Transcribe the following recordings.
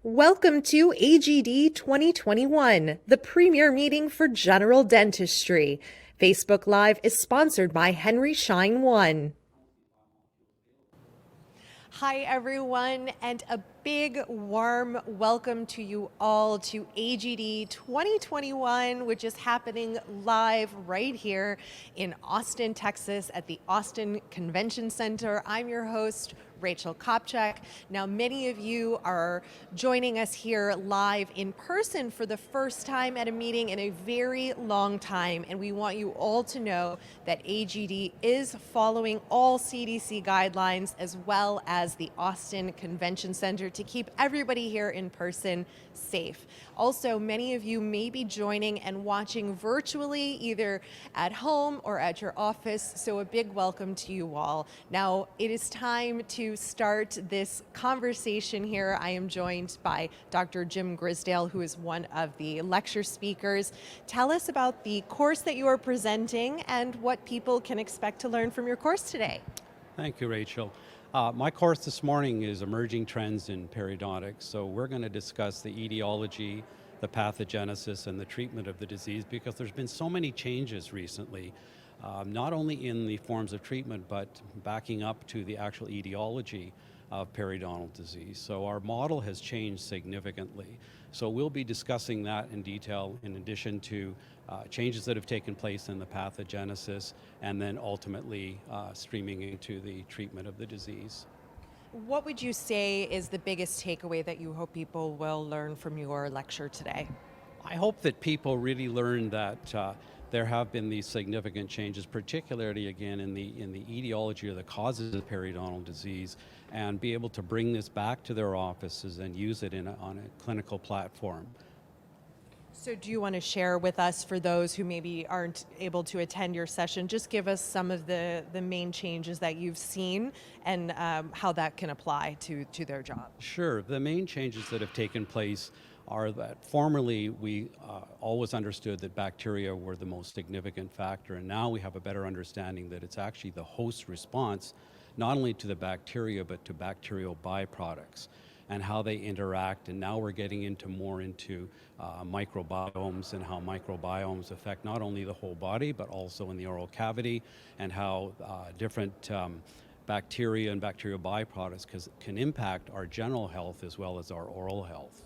Welcome to AGD 2021, the premier meeting for general dentistry. Facebook Live is sponsored by Henry Schein One. Hi, everyone, and a big warm welcome to you all to AGD 2021, which is happening live right here in Austin, Texas at the Austin Convention Center. I'm your host, Rachel Kopchak. Now, many of you are joining us here live in person for the first time at a meeting in a very long time, and we want you all to know that AGD is following all CDC guidelines as well as the Austin Convention Center to keep everybody here in person safe. Also, many of you may be joining and watching virtually, either at home or at your office, so a big welcome to you all. Now, it is time to start this conversation here. I am joined by Dr. Jim Grisdale, who is one of the lecture speakers. Tell us about the course that you are presenting and what people can expect to learn from your course today. Thank you, Rachel. My course this morning is Emerging Trends in Periodontics. So we're going to discuss the etiology, the pathogenesis, and the treatment of the disease, because there's been so many changes recently, not only in the forms of treatment, but backing up to the actual etiology of periodontal disease. So our model has changed significantly. So we'll be discussing that in detail, in addition to changes that have taken place in the pathogenesis, and then ultimately streaming into the treatment of the disease. What would you say is the biggest takeaway that you hope people will learn from your lecture today? I hope that people really learn that there have been these significant changes, particularly again in the etiology or the causes of periodontal disease, and be able to bring this back to their offices and use it on a clinical platform. So do you want to share with us, for those who maybe aren't able to attend your session, just give us some of the main changes that you've seen and how that can apply to their job? Sure. The main changes that have taken place are that formerly we always understood that bacteria were the most significant factor, and now we have a better understanding that it's actually the host response, not only to the bacteria, but to bacterial byproducts and how they interact. And now we're getting into more into microbiomes and how microbiomes affect not only the whole body, but also in the oral cavity, and how different bacteria and bacterial byproducts can impact our general health as well as our oral health.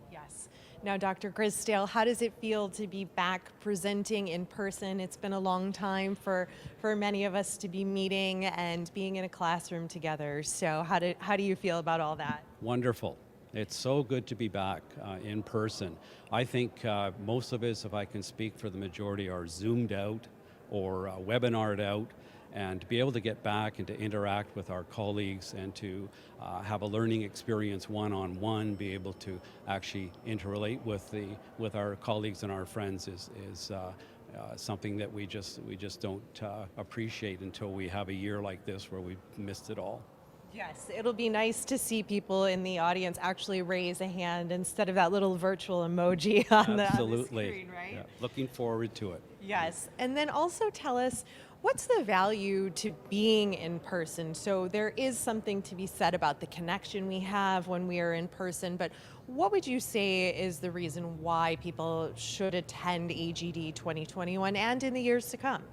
Yes. Now, Dr. Grisdale, how does it feel to be back presenting in person? It's been a long time for many of us to be meeting and being in a classroom together. So how do you feel about all that? Wonderful. It's so good to be back in person. I think most of us, if I can speak for the majority, are Zoomed out or webinared out, and to be able to get back and to interact with our colleagues and to have a learning experience one-on-one, be able to actually interrelate with our colleagues and our friends is something that we just don't appreciate until we have a year like this where we've missed it all. Yes, it'll be nice to see people in the audience actually raise a hand instead of that little virtual emoji on the screen, right? Yeah. Looking forward to it. Yes, and then also tell us, what's the value to being in person? So there is something to be said about the connection we have when we are in person, but what would you say is the reason why people should attend AGD 2021 and in the years to come?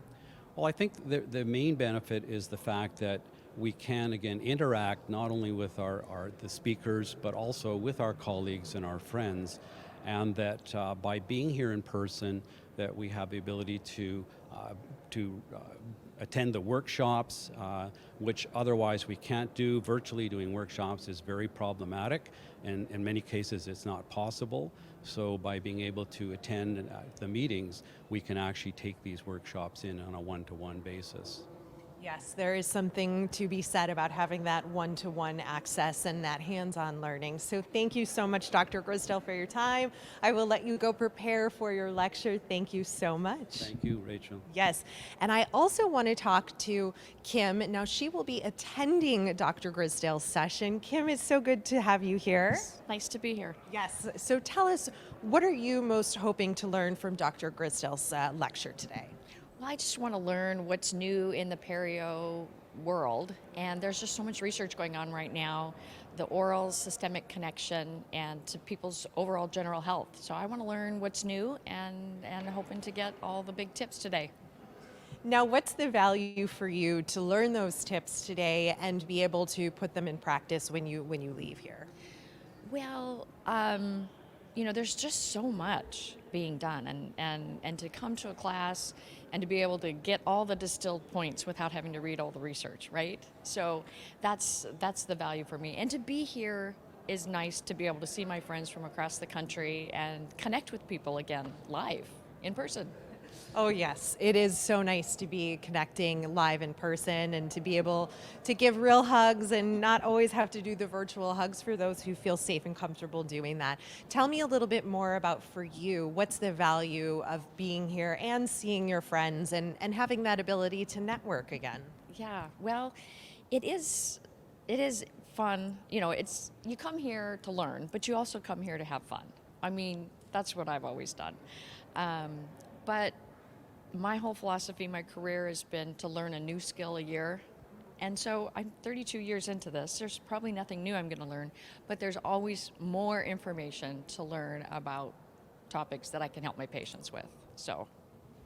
Well, I think the main benefit is the fact that we can, again, interact not only with the speakers, but also with our colleagues and our friends, and that by being here in person, that we have the ability to attend the workshops, which otherwise we can't do. Virtually doing workshops is very problematic, and in many cases it's not possible. So by being able to attend the meetings, we can actually take these workshops in on a one-to-one basis. Yes, there is something to be said about having that one-to-one access and that hands-on learning. So thank you so much, Dr. Grisdale, for your time. I will let you go prepare for your lecture. Thank you so much. Thank you, Rachel. Yes, and I also want to talk to Kim. Now, she will be attending Dr. Grisdale's session. Kim, it's so good to have you here. Nice to be here. Yes, so tell us, what are you most hoping to learn from Dr. Grisdale's lecture today? Well, I just want to learn what's new in the perio world, and there's just so much research going on right now the oral systemic connection and to people's overall general health. So I want to learn what's new and hoping to get all the big tips today. Now, what's the value for you to learn those tips today and be able to put them in practice when you leave here? Well, there's just so much being done, and to come to a class and to be able to get all the distilled points without having to read all the research, right? So that's the value for me. And to be here is nice, to be able to see my friends from across the country and connect with people again live in person. Oh yes, it is so nice to be connecting live in person and to be able to give real hugs and not always have to do the virtual hugs for those who feel safe and comfortable doing that. Tell me a little bit more about, for you, what's the value of being here and seeing your friends and having that ability to network again? Yeah, well, it is fun. You come here to learn, but you also come here to have fun. I mean, that's what I've always done. But my whole philosophy, my career has been to learn a new skill a year. And so I'm 32 years into this. There's probably nothing new I'm going to learn, but there's always more information to learn about topics that I can help my patients with. So,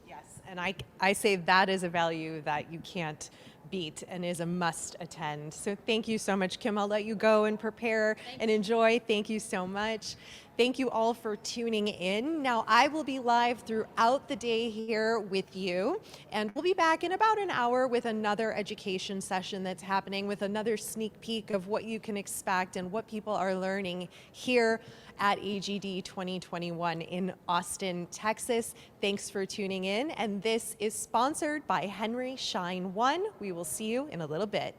Yes, and I say that is a value that you can't beat and is a must attend. So thank you so much, Kim. I'll let you go and prepare and enjoy. Thank you so much. Thank you all for tuning in. Now, I will be live throughout the day here with you, and we'll be back in about an hour with another education session that's happening, with another sneak peek of what you can expect and what people are learning here at AGD 2021 in Austin, Texas. Thanks for tuning in, and this is sponsored by Henry Schein One. We will see you in a little bit.